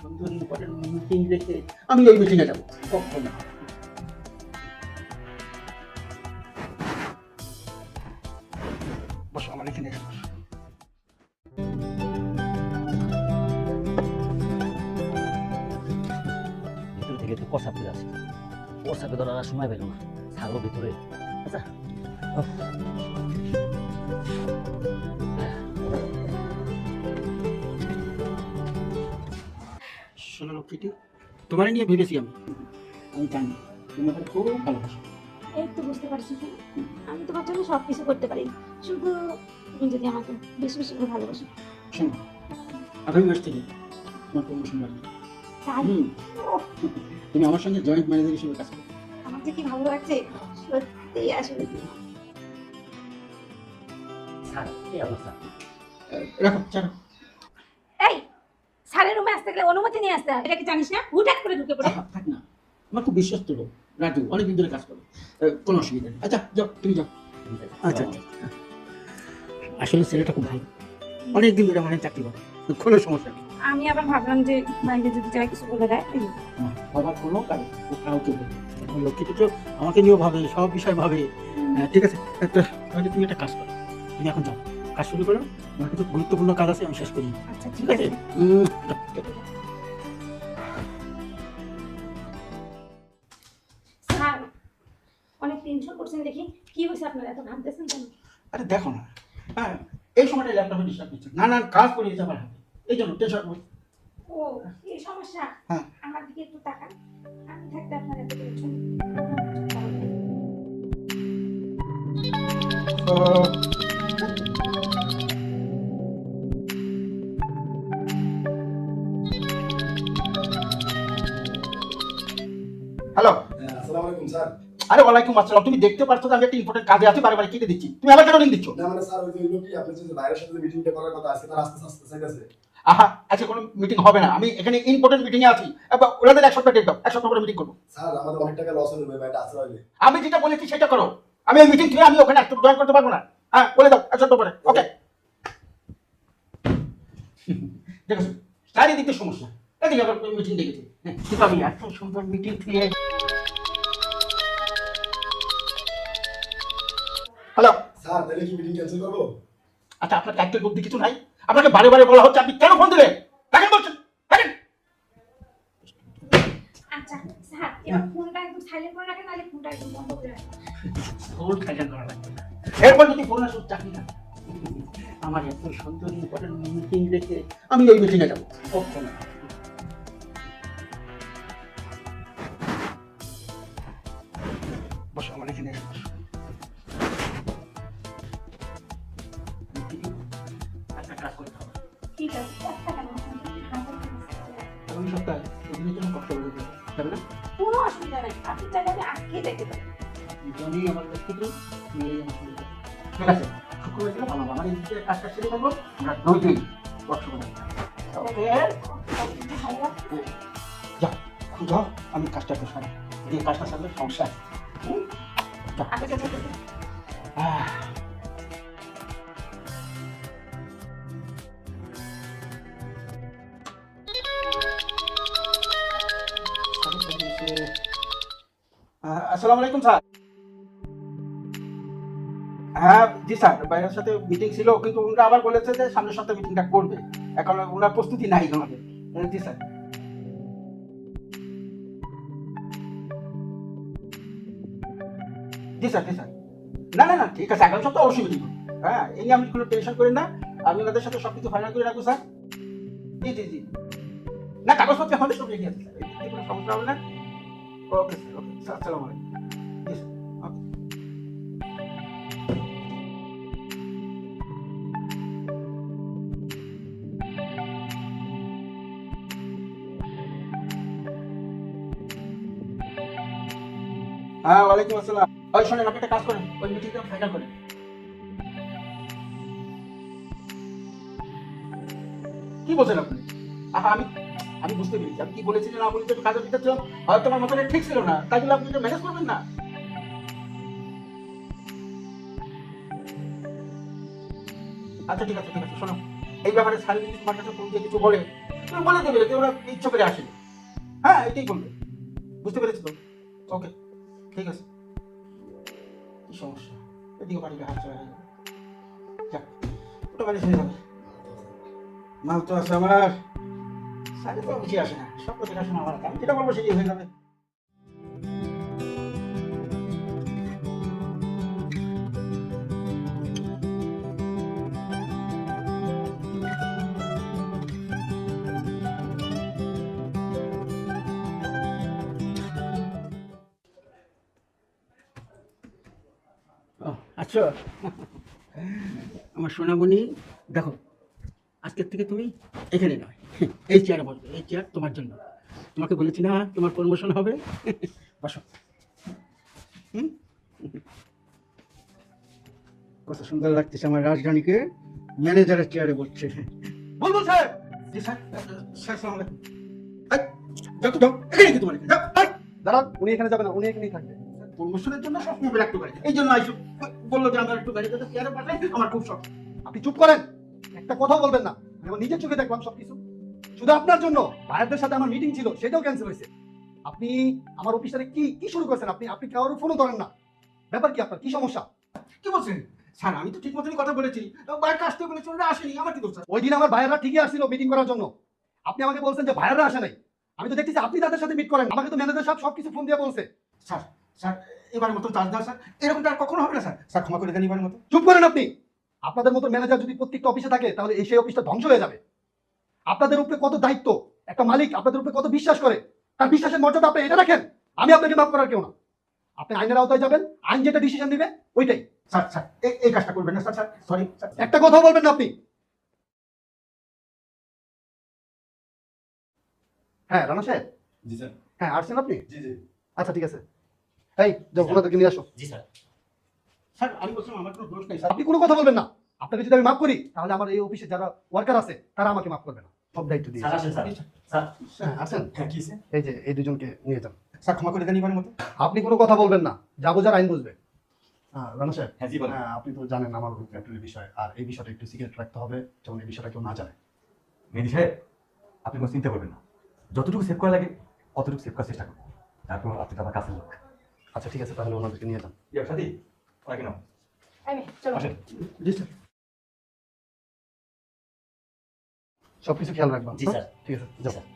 সুন্দর important meeting রেখে আমি ওই মিটিংয়ে যাবো কখনো। বসো আমার এখানে এসে বসো। ভিতর থেকে একটু কষা ফিরে আসি, ওর সাথে ধরার সময় পেল না, ছাগল ভিতরে। আচ্ছা শোনো লক্ষ্মীটি, তোমার নিয়ে ভেবেছি আমি জানি তুমি আমাকে খুব ভালোবাসো। এই তো বুঝতে পারছি তো। আমি তোমার জন্য সব কিছু করতে পারি, শুধু তুমি যদি আমাকে বেশি বেশি করে ভালোবাসো। শোনো, আগামী মাস থেকে তোমার প্রমোশন বাড়বে। তাই ওহ, তুমি আমার সঙ্গে জয়েন্ট ম্যানেজার হিসেবে কাজ করো। আমার যে কি ভালো লাগছে সত্যি। আসলে স্যার এই অবস্থা। রাখো চারো। এই স্যারের রুমে আসতে গেলে অনুমতি নিয়ে আসতে হয়, এটা কি জানিস না? হুটহাট করে ঢুকে পড়ে। থাক না, আমার খুব বিশ্বস্ত লোক রাজু, অনেকদিন ধরে কাজ করো, কোনো অসুবিধা নেই। আচ্ছা যাও, তুমি যাও। আচ্ছা আচ্ছা, আসলে ছেলেটা খুব ভালো, অনেকদিন ধরে আমার চাকরি করে, কোনো সমস্যা নেই। আমি আবার ভাবলাম যে বাইরে যদি যাই কিছু বলে দেয়। বাবার কোনো কাজ কাউকে বলবে না। লক্ষ্মী তো আমাকে নিয়েও ভাবে, সব বিষয় ভাবে। ঠিক আছে, তাহলে তুমি একটা কাজ করো, তুমি এখন যাও, কাজ শুরু করো। আমার কিছু গুরুত্বপূর্ণ কাজ আছে, আমি শেষ করি। আচ্ছা ঠিক ঠিক আছে। আছে। স্যার অনেক টেনশন করছেন দেখি, কি হয়েছে আপনারা এত ভাবতেছেন কেন? আরে দেখো না, হ্যাঁ এই সময়টা ল্যাপটপে ডিস্টার্ব দিচ্ছে, নানান কাজ করে দিচ্ছে আমার হাতে, এই জন্য টেনশন। ও এই সমস্যা। হ্যাঁ। আমার দিকে একটু তাকান, আমি থাকতে আপনার এত টেনশন। হ্যালো। আসসালামু আলাইকুম স্যার। আরে ওয়ালাইকুম আসসালাম। তুমি দেখতে পাচ্ছ যে আমি একটা ইম্পর্টেন্ট কাজে আছি, বারে বারে কেটে দিচ্ছি, তুমি আবার কেন রিং দিচ্ছ? না মানে স্যার ওই যে হইলো কি আপনার যে বাইরের সাথে মিটিংটা করার কথা আছে তার আস্তে আস্তে চাইতেছে। আহা, আচ্ছা কোনো মিটিং হবে না, আমি এখানে ইম্পর্টেন্ট মিটিং এ আছি। ওনাদের এক সপ্তাহ ডেট দাও, এক সপ্তাহ পরে মিটিং করবো। স্যার আমাদের অনেক টাকা লস হয়ে যাবে এটা আশ্রয় হইলে। আমি যেটা বলেছি সেটা করো, আমি ওই মিটিং থেকে আমি ওখানে একটু জয়েন করতে পারবো না। হ্যাঁ বলে দাও, এক সপ্তাহ পরে। ওকে। দেখেছো চারিদিকে সমস্যা, এদিকে আবার মিটিং ডেকেছে, কিন্তু আমি এত সুন্দর মিটিং দিয়ে। হ্যালো। স্যার তাহলে কি মিটিং ক্যান্সেল করবো? আচ্ছা আপনার দায়িত্বের বুদ্ধি কিছু নাই? আপনাকে বারে বারে বলা হচ্ছে, আপনি কেন ফোন দিলেন? দেখেন বলছেন, দেখেন। আচ্ছা স্যার এবার ফোনটা একদম সাইলেন্ট করে রাখেন, নাহলে ফোনটা একদম বন্ধ করে রাখেন। ফোন খাইজান করা লাগবে না, এরপর যদি ফোন আসুক চাকরি না। আমার এত সুন্দর ইম্পর্টেন্ট মিটিং রেখে আমি ওই মিটিংয়ে যাবো কখনো। বসো আমার এখানে এসে বসো। একটা কাজ করতে হবে, ঠিক আছে একটা কেন আগামী সপ্তাহে দুদিনের জন্য কষ্ট করে দেবো, যাবে না? কোনো অসুবিধা নেই, আপনি চাইলে আমি আজকেই দেখতে পারি। দুজনেই আমার ব্যক্তিত্ব মিলেই আমার সুবিধা। ঠিক আছে, শুক্রবার দিলে ভালো হবে। আমার এই দিকে কাজটা সেরে করবো, আমরা দুই দিন বর্ষমান। যাও যাও, আমি কাজটা একটু সারি, দিয়ে কাজটা সারলে সমস্যা আছে। যাও। আহ, আসসালামু আলাইকুম স্যার। হ্যাঁ জি স্যার, বাইরের সাথে মিটিং ছিল, কিন্তু ওনারা আবার বলেছে যে সামনের সপ্তাহে মিটিংটা করবে, এখন ওনার প্রস্তুতি নাই আমাদের। জি স্যার। জি স্যার, জি স্যার। না না না ঠিক আছে, আগামী সপ্তাহে অবশ্যই মিটিং। হ্যাঁ এই নিয়ে আপনি কোনো টেনশন করেন না, আমি ওনাদের সাথে সবকিছু ফাইনাল করে রাখবো স্যার। জি জি জি। না কাগজপত্র আমাদের সব রেডি আছে স্যার, এই দিকে কোনো সমস্যা হবে না। ওকে স্যার, ওকে স্যার, আসসালামু আলাইকুম। জি স্যার, ওকে। হ্যাঁ ওয়ালাইকুম আসসালাম। ওই শোনেন, আপনি একটা কাজ করেন, ওই মিটিংটা ফাইনাল করেন। কি বলছেন আপনি? আহা, আমি আমি বুঝতে পেরেছি আমি কি বলেছি না বলেছি, একটু কাজের ভিতর ছিলাম, হয়তো আমার মাথাটা ঠিক ছিল না, তাই বলে আপনি এটা ম্যানেজ করবেন না। আচ্ছা ঠিক আছে, ঠিক আছে, শোনো, এই ব্যাপারে স্যার যদি তোমার কাছে ফোন দিয়ে কিছু বলে, তুমি বলে দেবে যে ওরা ইচ্ছা করে আসেনি। হ্যাঁ, এটাই বলবে। বুঝতে পেরেছি তো? ওকে, ঠিক আছে। কি সমস্যা? এদিকে বাড়িতে হাত চলে যাবে। যাক, ওটা বাড়ি হয়ে যাবে। মাল তো আছে আমার। সাইডে তো বেশি আসে না, সব দেখাশোনা আমার কাজ। যেটা বলবো সেটাই হয়ে যাবে। আচ্ছা, আমার সোনামণি, দেখো আজকের থেকে তুমি এখানে নয়, এই চেয়ারে বসবে। এই চেয়ার তোমার জন্য। তোমাকে বলেছি না তোমার প্রমোশন হবে। বসো। হুম? কত সুন্দর লাগতেছে আমার রাজধানীকে। ম্যানেজারের চেয়ারে বসছে। বলবো স্যার। জি স্যার। স্যার সালাম আলাইকুম। এই, যাও তো, যাও। এখানে কি তোমার এখানে? যাও, এই। দাঁড়ান, উনি এখানে যাবেন না, উনি এখানেই থাকবে। প্রমোশনের জন্য সবসময় বিরক্ত করে। এই জন্য আইসো বললো যে আমরা একটু গাড়িতে চেয়ারে পাঠাই, আমার খুব শখ। আপনি চুপ করেন, একটা কথাও বলবেন না। আমি আমার নিজের চোখে দেখলাম সবকিছু। শুধু আপনার জন্য ভাইয়াদের সাথে আমার মিটিং ছিল, সেটাও ক্যান্সেল হয়েছে। আপনি আমার অফিসে কি কি শুরু করেছেন? আপনি কারোর ফোনও ধরেন না। ব্যাপার কি আপনার? কি সমস্যা? কি বলছেন স্যার? আমি তো ঠিক মতনই কথা বলেছি। বাইরে আসতে বলেছি, ওরা আসেনি। আমার কি দোষ স্যার? ওই দিন আমার ভাইয়ারা ঠিকই আসছিল মিটিং করার জন্য। আপনি আমাকে বলছেন যে ভাইয়ারা আসে নাই। আমি তো দেখতেছি আপনি তাদের সাথে মিট করেন। আমাকে তো ম্যানেজার সাহেব সবকিছু ফোন দিয়ে বলছে। স্যার, স্যার, এবারের মতো চার্জ দাও স্যার। এরকমটা আর কখনো হবে না স্যার। স্যার ক্ষমা করে দেন এবারের মতো। চুপ করেন আপনি। আপনাদের মতো ম্যানেজার যদি প্রত্যেকটা অফিসে থাকে, তাহলে এই সেই অফিসটা ধ্বংস হয়ে যাবে। আপনাদের উপরে কত দায়িত্ব, একটা মালিক আপনাদের উপরে কত বিশ্বাস করে, তার বিশ্বাসের মর্যাদা আপনি এটা রাখেন। আমি আপনাকে মাফ করার কেউ না। আপনি আইনের আওতায় যাবেন, আইন যেটা ডিসিশন দিবে ওইটাই। স্যার, স্যার, এই কাজটা করবেন না স্যার। Sir, sorry sir. একটা কথা বলবেন না আপনি। হ্যাঁ রানা সাহেব। জি স্যার। হ্যাঁ আসছেন আপনি? জি জি। আচ্ছা ঠিক আছে। এই যাও, ওনাদেরকে নিয়ে আসো। জি স্যার। স্যার, আমি বলছিলাম আমার কোনো দোষ নেই স্যার। আপনি কোনো কথা বলবেন না। আপনাকে যদি আমি মাফ করি, তাহলে আমার এই অফিসে যারা ওয়ার্কার আছে তারা আমাকে মাফ করবে না। সব দায়িত্ব দিয়ে স্যার আসেন স্যার। স্যার হ্যাঁ আসেন। হ্যাঁ কি স্যার? এই যে এই দুজনকে নিয়ে যান। স্যার, ক্ষমা করে দেন এবারের মতো। আপনি কোনো কথা বলবেন না, যা বোঝার আইন বুঝবে। রানা সাহেব, হ্যাঁ জি বলেন। হ্যাঁ আপনি তো জানেন আমার ফ্যাক্টরির বিষয়, আর এই বিষয়টা একটু সিক্রেট রাখতে হবে, যেমন এই বিষয়টা কেউ না জানে। মেহেদী সাহেব, আপনি কোনো চিন্তা করবেন না। যতটুকু সেভ করা লাগে অতটুকু সেভ করার চেষ্টা করুন। তারপর আপনি তো আমার কাছের লোক। আচ্ছা ঠিক আছে, তাহলে ওনাদেরকে নিয়ে যান। ইয়া সাথী, ওনাকে নাও। চলো। আসেন। জি স্যার। সবকিছু খেয়াল রাখবেন। জি স্যার। ঠিক আছে, যাও। স্যার।